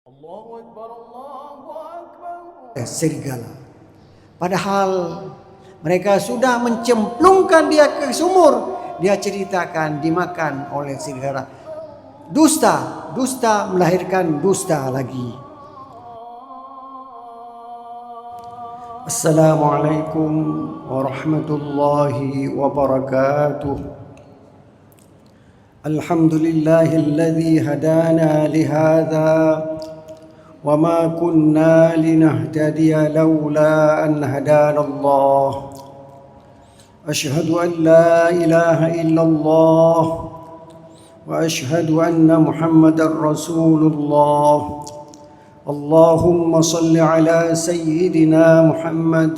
Allahu Akbar, Allahu Akbar. Serigala. Padahal mereka sudah mencemplungkan dia ke sumur. Dia ceritakan dimakan oleh serigala. Dusta melahirkan dusta lagi. Assalamualaikum warahmatullahi wabarakatuh. Alhamdulillahilladzi hadana lihadza وما كنا لنهتدي لولا أن هدانا الله أشهد أن لا إله إلا الله وأشهد أن محمدا رسول الله اللهم صل على سيدنا محمد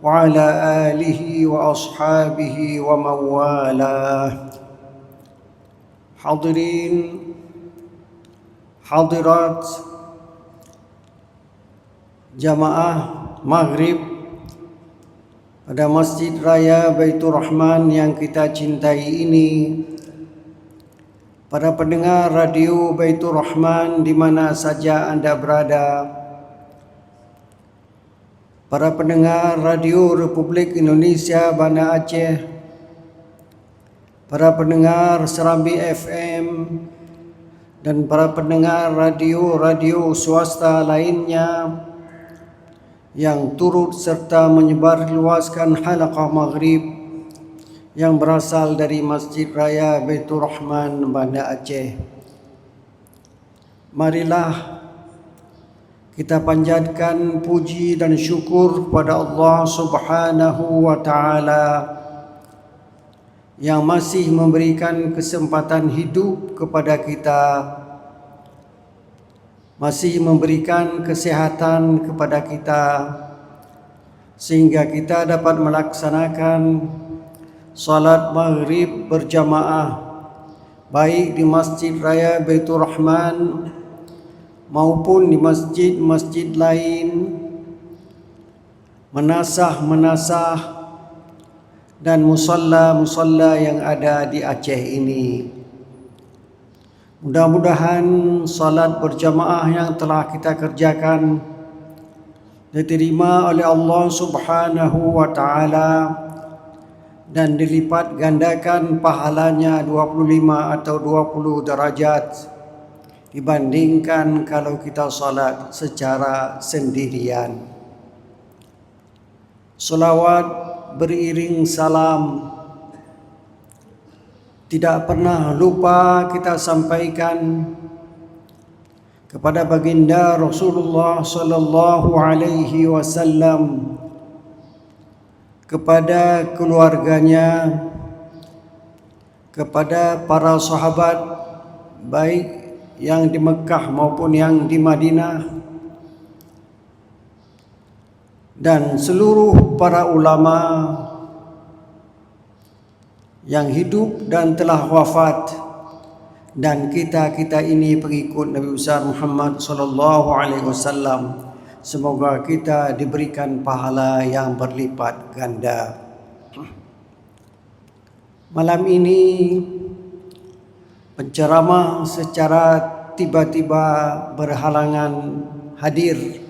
وعلى آله وأصحابه ومن والاه. حاضرين حاضرات jamaah maghrib pada Masjid Raya Baitur Rahman yang kita cintai ini, para pendengar radio Baitur Rahman di mana saja Anda berada, para pendengar radio Republik Indonesia Banda Aceh, para pendengar Serambi FM, dan para pendengar radio swasta lainnya yang turut serta menyebarluaskan halaqah maghrib yang berasal dari Masjid Raya Baitur Rahman Banda Aceh. Marilah kita panjatkan puji dan syukur kepada Allah Subhanahu wa taala yang masih memberikan kesempatan hidup kepada kita, masih memberikan kesehatan kepada kita, sehingga kita dapat melaksanakan salat maghrib berjamaah baik di Masjid Raya Baitur Rahman maupun di masjid-masjid lain, menasah dan musalla yang ada di Aceh ini. Mudah-mudahan salat berjamaah yang telah kita kerjakan diterima oleh Allah Subhanahu wa taala dan dilipat gandakan pahalanya 25 atau 20 derajat dibandingkan kalau kita salat secara sendirian. Salawat beriring salam tidak pernah lupa kita sampaikan kepada baginda Rasulullah sallallahu alaihi wasallam, kepada keluarganya, kepada para sahabat baik yang di Mekah maupun yang di Madinah, dan seluruh para ulama yang hidup dan telah wafat, dan kita ini pengikut Nabi besar Muhammad sallallahu alaihi wasallam. Semoga kita diberikan pahala yang berlipat ganda. Malam ini penceramah secara tiba-tiba berhalangan hadir,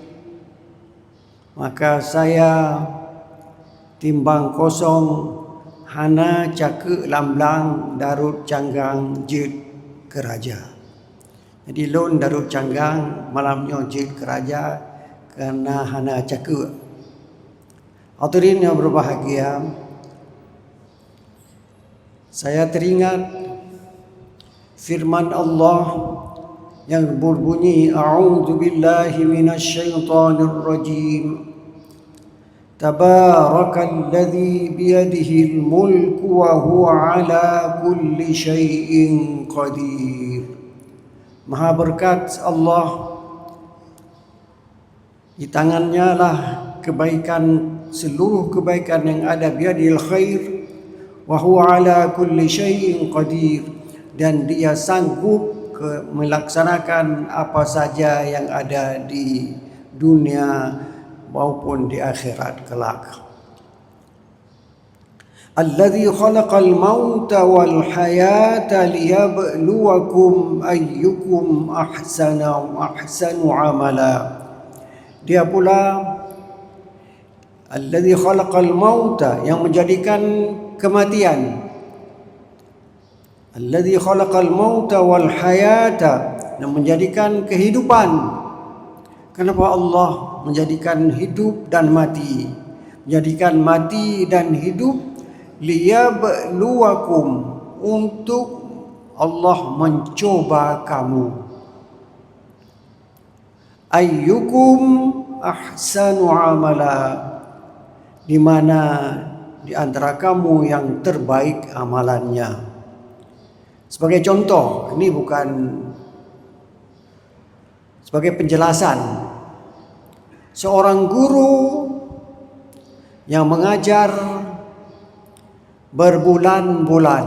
maka saya timbang kosong hana cake lamblang Darut Canggang Jid Keraja. Jadi lon Darut Canggang malamnya Jid Keraja kerana hana cake. Hadirin yang berbahagia, saya teringat firman Allah yang berbunyi, a'udzu billahi minasyaitonir rajim. Tabarakalladzi biyadihil mulku wa huwa ala kulli syai'in qadir. Maha berkat Allah, di tangannya lah seluruh kebaikan yang ada, biyadil khair wa huwa ala kulli syai'in qadir, dan dia sanggup melaksanakan apa saja yang ada di dunia maupun di akhirat kelak. Alladzi khalaqal mauta wal hayata liyabluwakum ayyukum ahsanu amala. Dia pula alladzi khalaqal mauta, yang menjadikan kematian. Alladzi khalaqal mauta wal hayata, yang menjadikan kehidupan. Kenapa Allah menjadikan hidup dan mati? Menjadikan mati dan hidup liyabluwakum, untuk Allah mencoba kamu. Ayyukum ahsanu amala, di mana di antara kamu yang terbaik amalannya. Sebagai contoh, ini bukan sebagai penjelasan. Seorang guru yang mengajar berbulan-bulan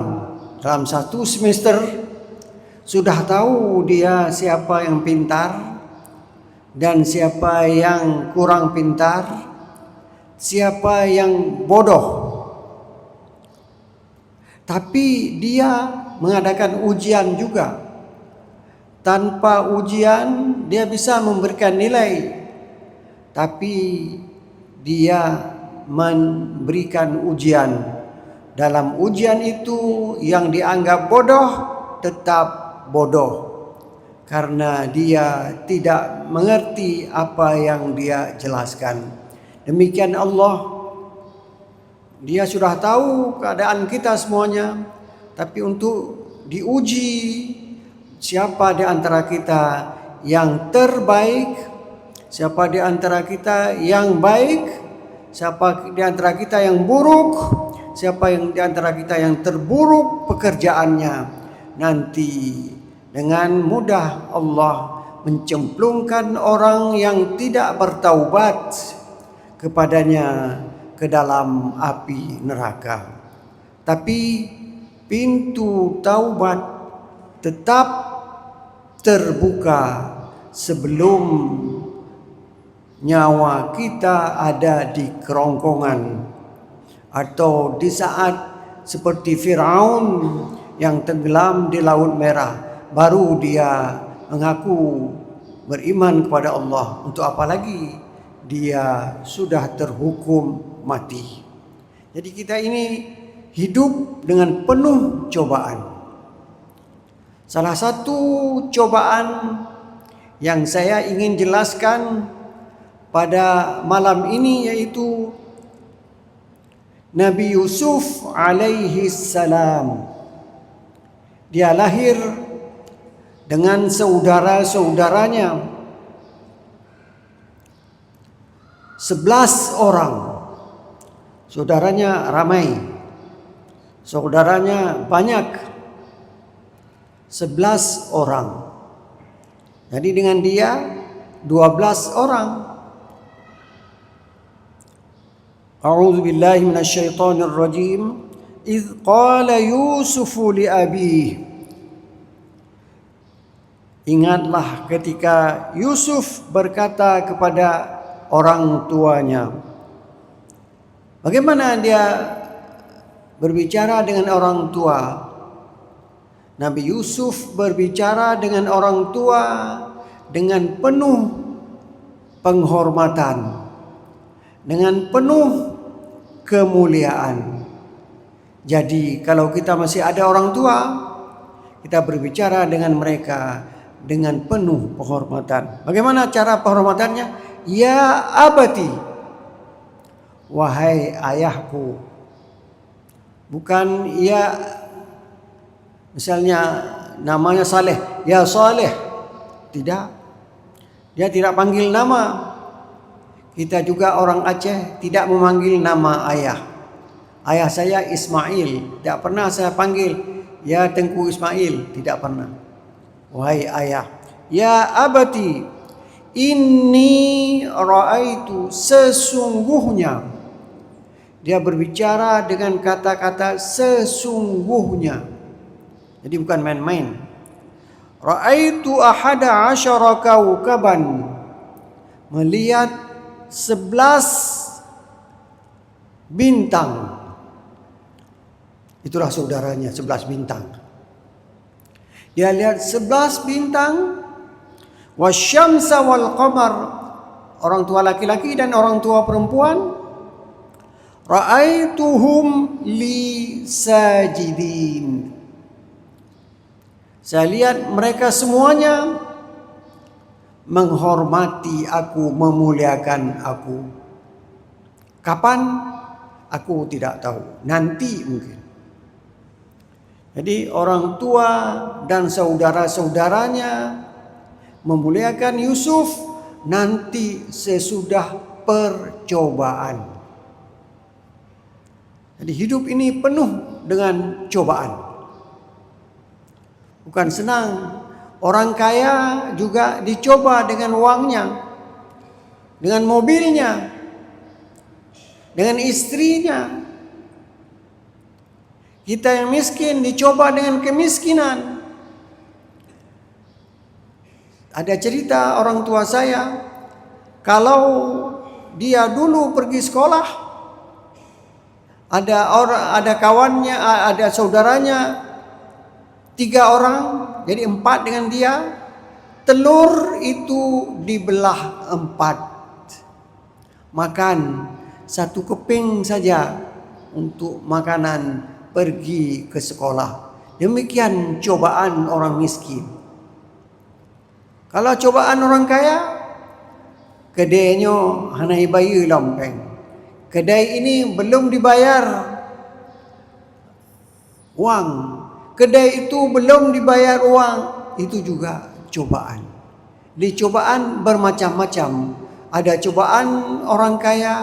dalam satu semester, sudah tahu dia siapa yang pintar dan siapa yang kurang pintar, siapa yang bodoh. Tapi dia mengadakan ujian juga. Tanpa ujian dia bisa memberikan nilai, tapi dia memberikan ujian. Dalam ujian itu yang dianggap bodoh tetap bodoh, karena dia tidak mengerti apa yang dia jelaskan. Demikian Allah, dia sudah tahu keadaan kita semuanya, tapi untuk diuji siapa di antara kita yang terbaik, siapa di antara kita yang baik, siapa di antara kita yang buruk, siapa yang di antara kita yang terburuk pekerjaannya. Nanti dengan mudah Allah mencemplungkan orang yang tidak bertaubat kepadanya ke dalam api neraka. Tapi pintu taubat tetap terbuka sebelum nyawa kita ada di kerongkongan, atau di saat seperti Firaun yang tenggelam di Laut Merah, baru dia mengaku beriman kepada Allah. Untuk apa lagi? Dia sudah terhukum mati. Jadi kita ini hidup dengan penuh cobaan. Salah satu cobaan yang saya ingin jelaskan pada malam ini yaitu Nabi Yusuf alaihi salam. Dia lahir dengan saudara-saudaranya 11 orang. Saudaranya ramai, saudaranya banyak, 11 orang. Jadi dengan dia 12 orang. A'udzu billahi minasyaitonir rajim. Idz qala Yusuf li abihi. Ingatlah ketika Yusuf berkata kepada orang tuanya. Bagaimana dia berbicara dengan orang tua? Nabi Yusuf berbicara dengan orang tua dengan penuh penghormatan, dengan penuh kemuliaan. Jadi kalau kita masih ada orang tua, kita berbicara dengan mereka dengan penuh penghormatan. Bagaimana cara penghormatannya? Ya abati, wahai ayahku. Bukan ya, misalnya namanya Saleh, ya Saleh. Tidak. Dia tidak panggil nama. Kita juga orang Aceh tidak memanggil nama ayah. Ayah saya Ismail, tidak pernah saya panggil ya Tengku Ismail, tidak pernah. Wahai ayah, ya abati, inni ra'aitu, sesungguhnya. Dia berbicara dengan kata-kata sesungguhnya. Jadi bukan main-main. Ra'aitu ahada asyara kaukaban, melihat 11 bintang. Itulah saudaranya 11 bintang. Dia lihat 11 bintang. Wasyamsa wal qamar, orang tua laki-laki dan orang tua perempuan. Ra'aituhum li sajidin. Saya lihat mereka semuanya menghormati aku, memuliakan aku. Kapan? Aku tidak tahu. Nanti mungkin. Jadi orang tua dan saudara-saudaranya memuliakan Yusuf nanti sesudah percobaan. Jadi hidup ini penuh dengan cobaan. Bukan senang. Orang kaya juga dicoba dengan uangnya, dengan mobilnya, dengan istrinya. Kita yang miskin dicoba dengan kemiskinan. Ada cerita orang tua saya, kalau dia dulu pergi sekolah, ada kawannya, ada saudaranya 3 orang, jadi 4 dengan dia. Telur itu dibelah 4. Makan 1 keping saja untuk makanan pergi ke sekolah. Demikian cobaan orang miskin. Kalau cobaan orang kaya, kedainya hanai bayu lompeng. Kedai ini belum dibayar uang. Kedai itu belum dibayar uang. Itu juga cobaan. Di cobaan bermacam-macam. Ada cobaan orang kaya,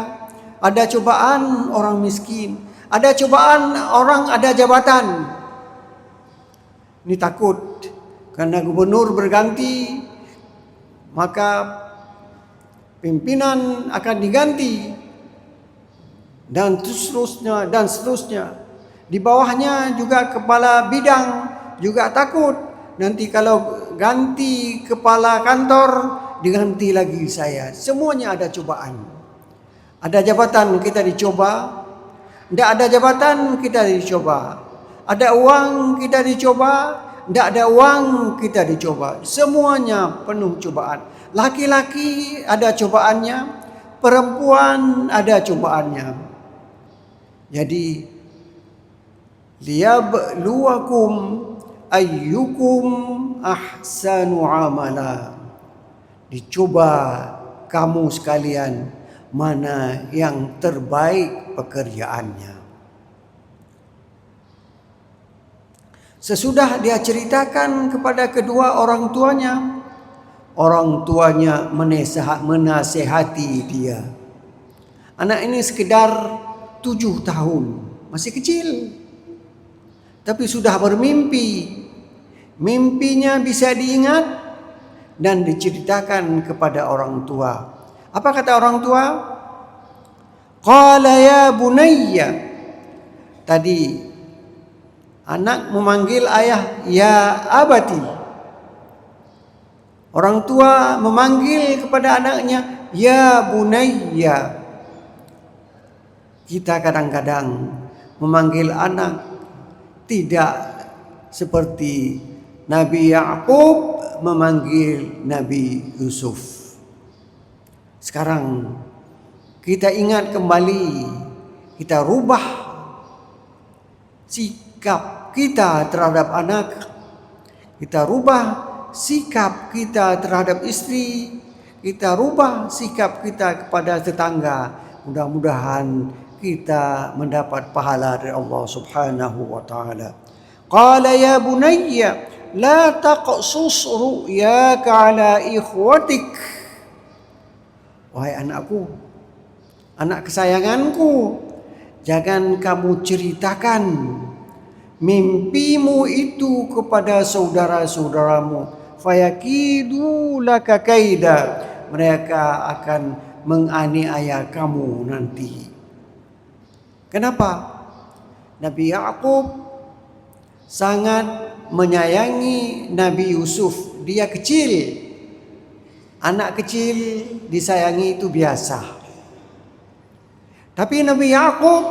ada cobaan orang miskin, ada cobaan orang ada jabatan. Ini takut karena gubernur berganti, maka pimpinan akan diganti dan seterusnya. Di bawahnya juga kepala bidang juga takut. Nanti kalau ganti kepala kantor, diganti lagi saya. Semuanya ada cobaan. Ada jabatan kita dicoba, tidak ada jabatan kita dicoba. Ada uang kita dicoba, tidak ada uang kita dicoba. Semuanya penuh cobaan. Laki-laki ada cobaannya, perempuan ada cobaannya. Jadi liyabluwakum ayyukum ahsanu amala. Dicoba kamu sekalian mana yang terbaik pekerjaannya. Sesudah dia ceritakan kepada kedua orang tuanya menasehati dia. Anak ini sekedar 7 tahun, masih kecil, tapi sudah bermimpi. Mimpinya bisa diingat dan diceritakan kepada orang tua. Apa kata orang tua? Qala ya bunayya. Tadi anak memanggil ayah ya abati. Orang tua memanggil kepada anaknya ya bunayya. Kita kadang-kadang memanggil anak tidak seperti Nabi Ya'qub memanggil Nabi Yusuf. Sekarang kita ingat kembali, kita rubah sikap kita terhadap anak, kita rubah sikap kita terhadap istri, kita rubah sikap kita kepada tetangga. Mudah-mudahan kita mendapat pahala dari Allah Subhanahu wa taala. Qala ya bunayya la taqsus ru'yaka ala ikhwatik. Wahai anakku, anak kesayanganku, jangan kamu ceritakan mimpimu itu kepada saudara-saudaramu. Fayakidu laka kaida. Mereka akan menganiaya kamu nanti. Kenapa? Nabi Ya'qub sangat menyayangi Nabi Yusuf. Dia kecil. Anak kecil disayangi itu biasa. Tapi Nabi Ya'qub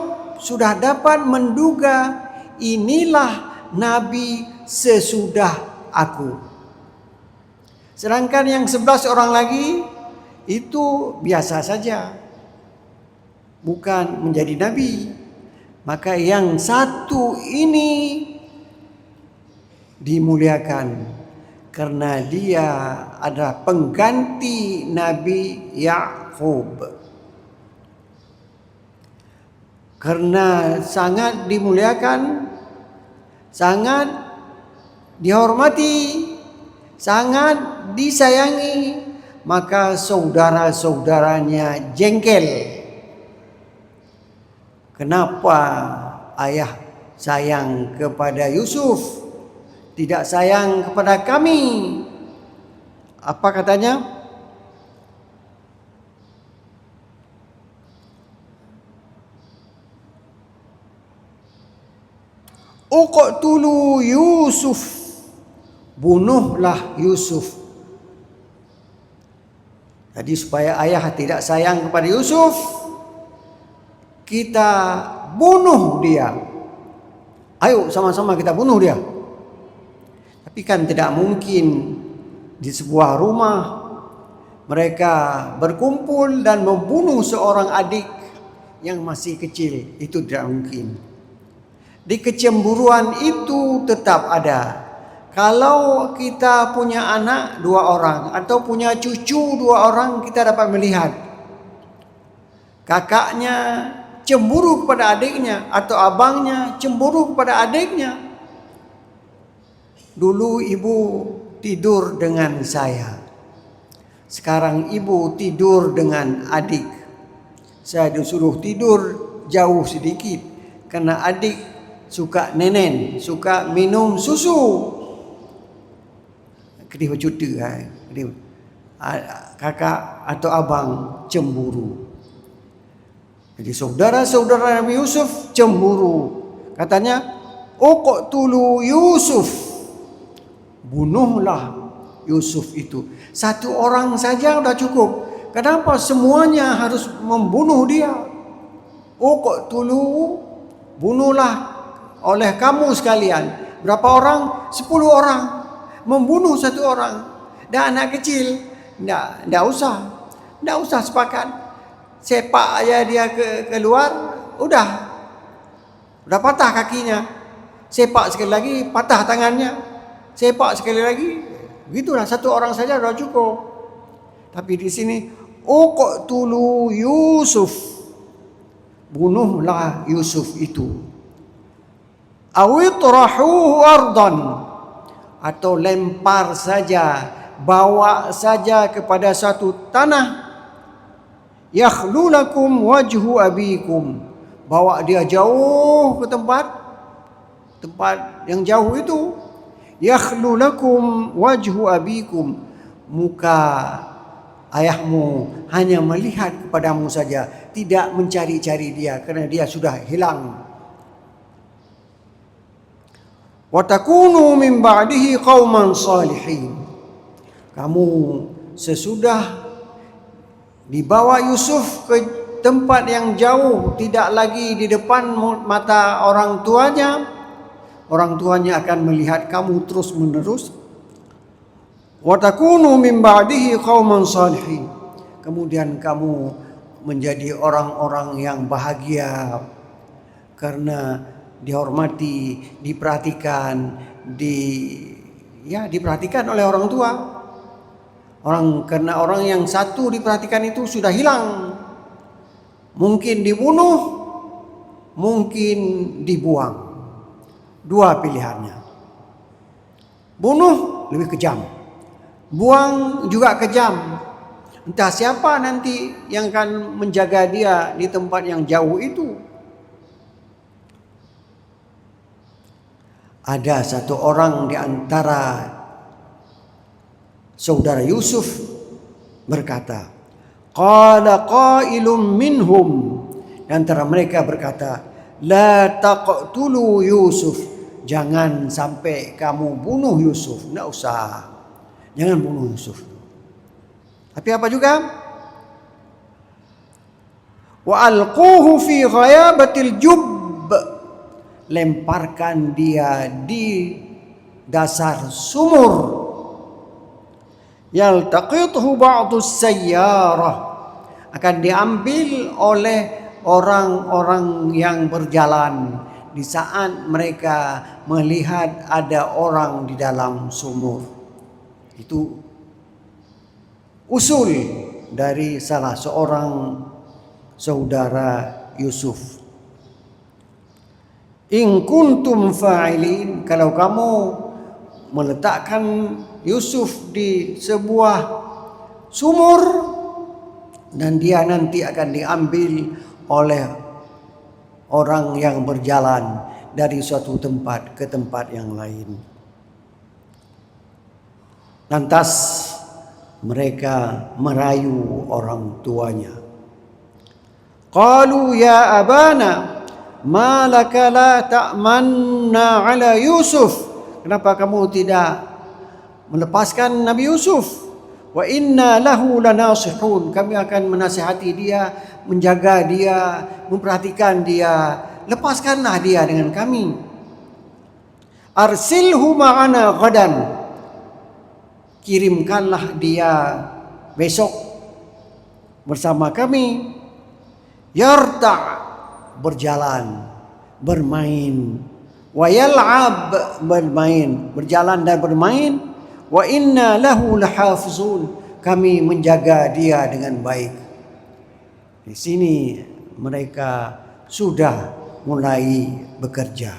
sudah dapat menduga inilah nabi sesudah aku. Sedangkan yang 11 orang lagi itu biasa saja, bukan menjadi nabi. Maka yang satu ini dimuliakan karena dia adalah pengganti Nabi Yakub. Karena sangat dimuliakan, sangat dihormati, sangat disayangi, maka saudara-saudaranya jengkel. Kenapa ayah sayang kepada Yusuf, tidak sayang kepada kami? Apa katanya? Uqtulu Yusuf, bunuhlah Yusuf. Jadi supaya ayah tidak sayang kepada Yusuf, kita bunuh dia. Ayo sama-sama kita bunuh dia. Tapi kan tidak mungkin di sebuah rumah mereka berkumpul dan membunuh seorang adik yang masih kecil. Itu tidak mungkin. Di kecemburuan itu tetap ada. Kalau kita punya anak 2 orang atau punya cucu 2 orang, kita dapat melihat kakaknya cemburu kepada adiknya atau abangnya cemburu kepada adiknya. Dulu ibu tidur dengan saya, sekarang ibu tidur dengan adik. Saya disuruh tidur jauh sedikit karena adik suka nenen, suka minum susu. Kedih bercuti, kakak atau abang cemburu. Jadi saudara-saudara Nabi Yusuf cemburu. Katanya, uqtulu Yusuf, bunuhlah Yusuf itu. 1 orang saja sudah cukup. Kenapa semuanya harus membunuh dia? Uqtulu, bunuhlah oleh kamu sekalian. Berapa orang? 10 orang. Membunuh 1 orang. Dan anak kecil, tidak usah sepakat. Sepak aja dia keluar, udah patah kakinya. Sepak sekali lagi, patah tangannya. Sepak sekali lagi, begitulah 1 orang saja sudah cukup. Tapi di sini, uqtulu Yusuf, bunuhlah Yusuf itu. Awitrahuhu ardan, atau lempar saja, bawa saja kepada satu tanah. Yakhlu lakum wajhu abikum, bawa dia jauh ke tempat yang jauh itu. Yakhlu lakum wajhu abikum, muka ayahmu hanya melihat kepadamu saja, tidak mencari-cari dia karena dia sudah hilang. Wa takunu min ba'dihi qauman salihin, kamu sesudah dibawa Yusuf ke tempat yang jauh, tidak lagi di depan mata orang tuanya. Orang tuanya akan melihat kamu terus menerus. Wa takunu min ba'dihi qauman salihin, kemudian kamu menjadi orang-orang yang bahagia karena dihormati, diperhatikan, diperhatikan oleh orang tua. Karena orang yang satu diperhatikan itu sudah hilang. Mungkin dibunuh, mungkin dibuang. 2 pilihannya. Bunuh lebih kejam, buang juga kejam. Entah siapa nanti yang akan menjaga dia di tempat yang jauh itu. Ada 1 orang di antara saudara Yusuf berkata, qala qailum minhum, di antara mereka berkata, la taqtulu Yusuf, jangan sampai kamu bunuh Yusuf, tidak usah, jangan bunuh Yusuf. Tapi apa juga? Wa alquhu fi ghayabatil jubb, lemparkan dia di dasar sumur. Yaltaqithu ba'dus sayyarah, akan diambil oleh orang-orang yang berjalan di saat mereka melihat ada orang di dalam sumur. Itu usul dari salah seorang saudara Yusuf. In kuntum fa'ilin, kalau kamu meletakkan Yusuf di sebuah sumur dan dia nanti akan diambil oleh orang yang berjalan dari suatu tempat ke tempat yang lain. Lantas mereka merayu orang tuanya. Qalu ya abana ma laka la ta'manna ala Yusuf. Kenapa kamu tidak melepaskan Nabi Yusuf? Wa inna lahu lanasihun, kami akan menasihati dia, menjaga dia, memperhatikan dia. Lepaskanlah dia dengan kami. Arsilhu ma'ana ghadan, kirimkanlah dia besok bersama kami. Yarta', berjalan, bermain. Wa yal'ab, bermain, berjalan dan bermain. Wa inna lahu lahafizun, kami menjaga dia dengan baik. Di sini mereka sudah mulai bekerja.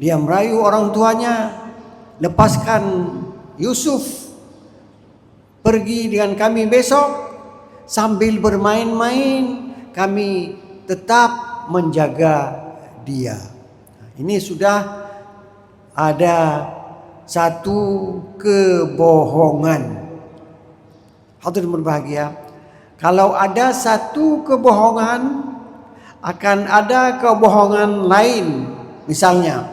Dia merayu orang tuanya, lepaskan Yusuf, pergi dengan kami besok, sambil bermain-main kami tetap menjaga dia. Ini sudah ada satu kebohongan. Hadirin berbahagia, kalau ada satu kebohongan, akan ada kebohongan lain. Misalnya,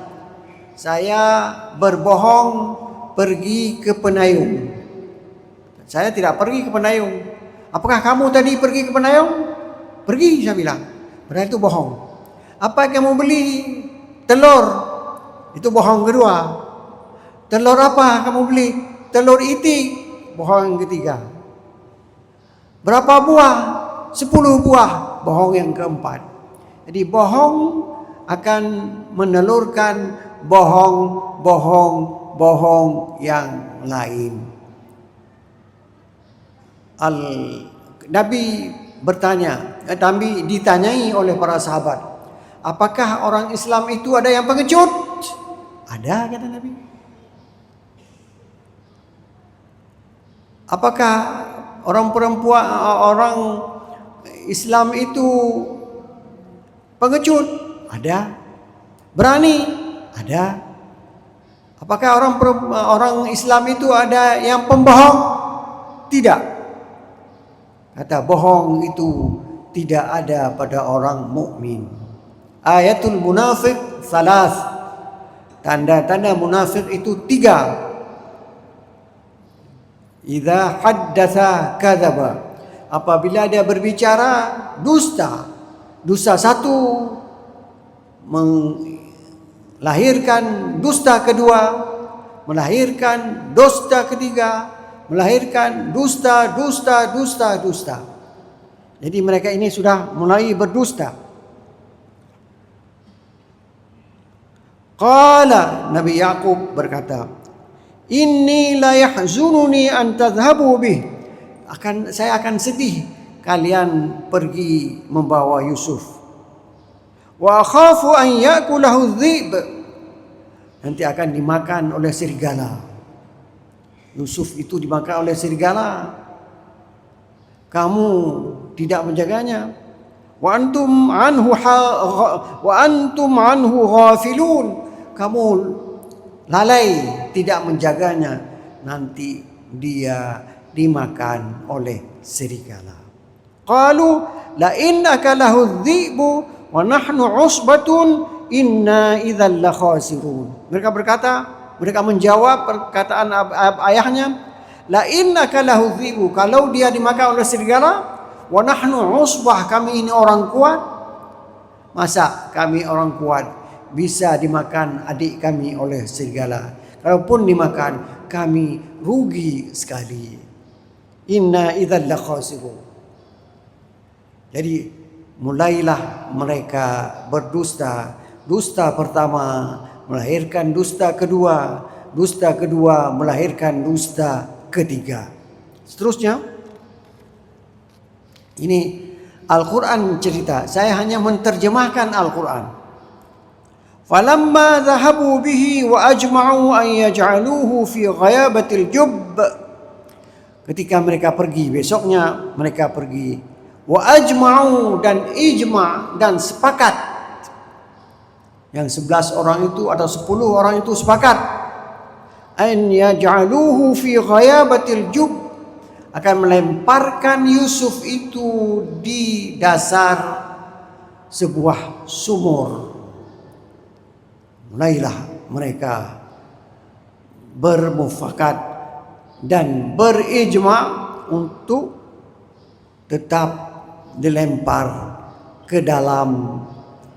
saya berbohong pergi ke Penayung. Saya tidak pergi ke Penayung. Apakah kamu tadi pergi ke Penayung? Pergi, saya bilang. Berarti itu bohong. Apa kamu beli? Telur. Itu bohong kedua. Telur apa kamu beli? Telur itik. Bohong yang ketiga. Berapa buah? 10 buah. Bohong yang keempat. Jadi bohong akan menelurkan bohong yang lain. Nabi ditanyai oleh para sahabat, apakah orang Islam itu ada yang pengecut? Ada, kata Nabi. Apakah orang Islam itu pengecut? Ada. Berani? Ada. Apakah orang Islam itu ada yang pembohong? Tidak. Kata bohong itu tidak ada pada orang mukmin. Ayatul munafiq salas. Tanda-tanda munafik itu 3. Idza haddatsa kadzaba, apabila dia berbicara dusta. Dusta satu melahirkan dusta kedua, melahirkan dusta ketiga, melahirkan dusta. Jadi mereka ini sudah mulai berdusta. Qala, Nabi Yaqub berkata, inni la yahzununi an tadhhabu bih, saya akan sedih kalian pergi membawa Yusuf. Wa akhafu an ya'kulahu dhib, nanti akan dimakan oleh serigala. Yusuf itu dimakan oleh serigala. Kamu tidak menjaganya. Wa antum anhu ghafilun, kamu lalai tidak menjaganya, nanti dia dimakan oleh serigala. Qalu la innaka lahu dhi'bu wa nahnu usbatun inna idzal la khasirun. Mereka menjawab perkataan ayahnya, la innaka lahu dhi'bu, kalau dia dimakan oleh serigala, wa nahnu usbah, kami ini orang kuat. Masa kami orang kuat bisa dimakan adik kami oleh serigala. Kalaupun dimakan, kami rugi sekali. Inna idzal lakhasirun. Jadi mulailah mereka berdusta. Dusta pertama melahirkan dusta kedua, dusta kedua melahirkan dusta ketiga. Seterusnya, ini Al-Quran cerita. Saya hanya menerjemahkan Al-Quran. Falamma dhahabu bihi wa ajma'u an yaj'aluhu fi ghayabatil jubb. Ketika mereka pergi, besoknya mereka pergi. Wa ajma'u, dan ijma' dan sepakat. Yang 11 orang itu atau 10 orang itu sepakat. An yaj'aluhu fi ghayabatil jubb, akan melemparkan Yusuf itu di dasar sebuah sumur. Mulailah mereka bermufakat dan berijma untuk tetap dilempar ke dalam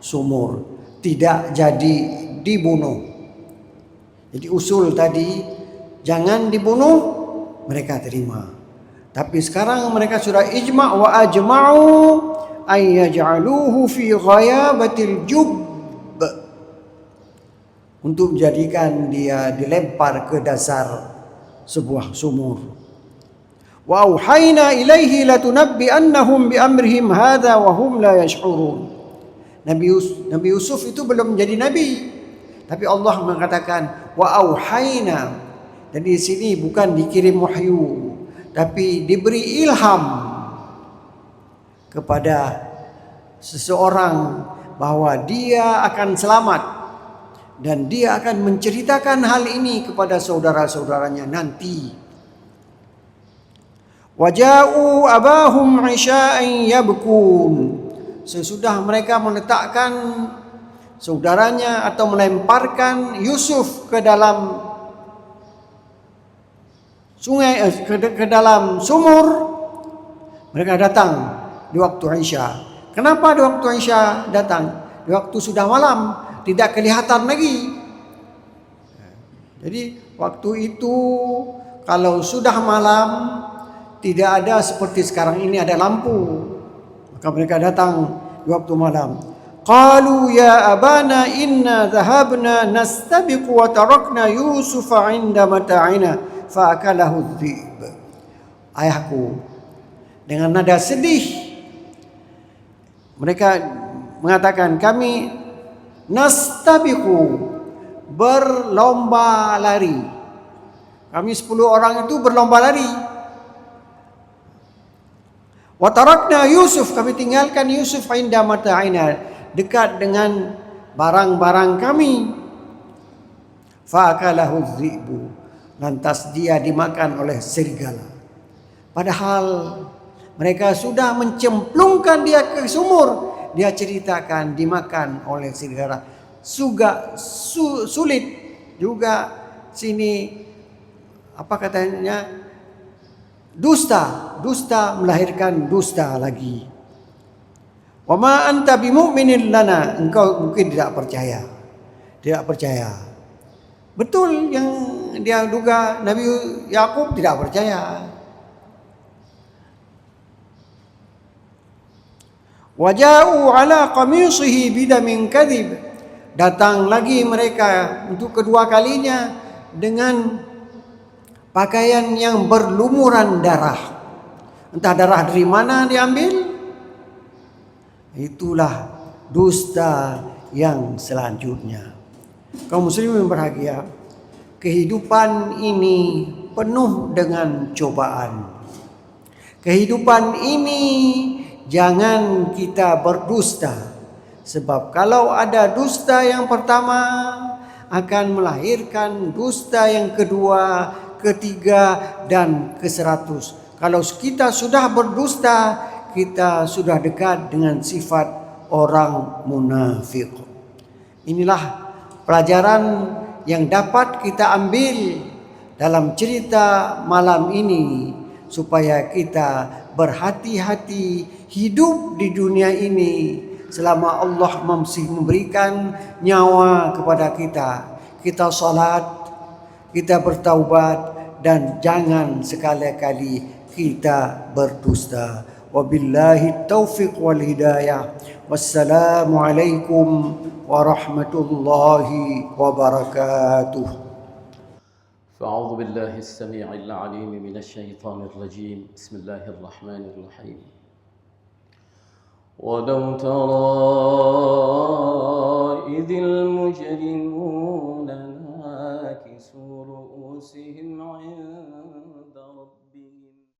sumur, tidak jadi dibunuh. Jadi usul tadi jangan dibunuh, mereka terima. Tapi sekarang mereka sudah ijma' wa ajma'u an yaj'aluhu fi ghayabatil jubb, untuk menjadikan dia dilempar ke dasar sebuah sumur. Wa auhayna ilaihi latunabbi'annahum bi amrihim hadza wa hum la yash'urun. Nabi Yusuf itu belum menjadi nabi, tapi Allah mengatakan wa auhayna. Dan di sini bukan dikirim wahyu, tapi diberi ilham kepada seseorang bahwa dia akan selamat, dan dia akan menceritakan hal ini kepada saudara-saudaranya nanti. Waja'u abahum 'isha'an yabkun. Sesudah mereka meletakkan saudaranya atau melemparkan Yusuf ke dalam sungai, ke dalam sumur, mereka datang di waktu Isya. Kenapa di waktu Isya datang? Di waktu sudah malam, tidak kelihatan lagi. Jadi waktu itu kalau sudah malam, tidak ada seperti sekarang ini ada lampu. Maka mereka datang di waktu malam. Qalu ya abana inna dhahabna nastabiqu wa tarakna Yusufa 'inda mata'ina fa'akalahu dhib. Ayahku, dengan nada sedih mereka mengatakan, kami nastabiqu, berlomba lari. Kami 10 orang itu berlomba lari. Wa tarakna Yusuf, kami tinggalkan Yusuf 'inda mata'ina, dekat dengan barang-barang kami. Fa'akalahu dhibu, lantas dia dimakan oleh serigala. Padahal mereka sudah mencemplungkan dia ke sumur. Dia ceritakan dimakan oleh serigala. Sulit juga sini, apa katanya, dusta melahirkan dusta lagi. Wa ma anta bimu'minin lana, engkau mungkin tidak percaya. Betul yang dia duga, Nabi Yakub tidak percaya. Waja'u ala qamisihi bidamin kadhib, datang lagi mereka untuk kedua kalinya dengan pakaian yang berlumuran darah. Entah darah dari mana diambil. Itulah dusta yang selanjutnya. Kaum muslimin berbahagia, kehidupan ini penuh dengan cobaan. Kehidupan ini jangan kita berdusta. Sebab kalau ada dusta yang pertama, akan melahirkan dusta yang kedua, ketiga, dan ke-100. Kalau kita sudah berdusta, kita sudah dekat dengan sifat orang munafik. Inilah pelajaran yang dapat kita ambil dalam cerita malam ini, supaya kita berhati-hati hidup di dunia ini selama Allah masih memberikan nyawa kepada kita. Kita salat, kita bertaubat, dan jangan sekali-kali kita berdusta. Wabillahi taufiq wal hidayah. Wassalamualaikum warahmatullahi wabarakatuh. فأعوذ بالله السميع العليم من الشيطان الرجيم بسم الله الرحمن الرحيم ولو ترى إذ المجرمون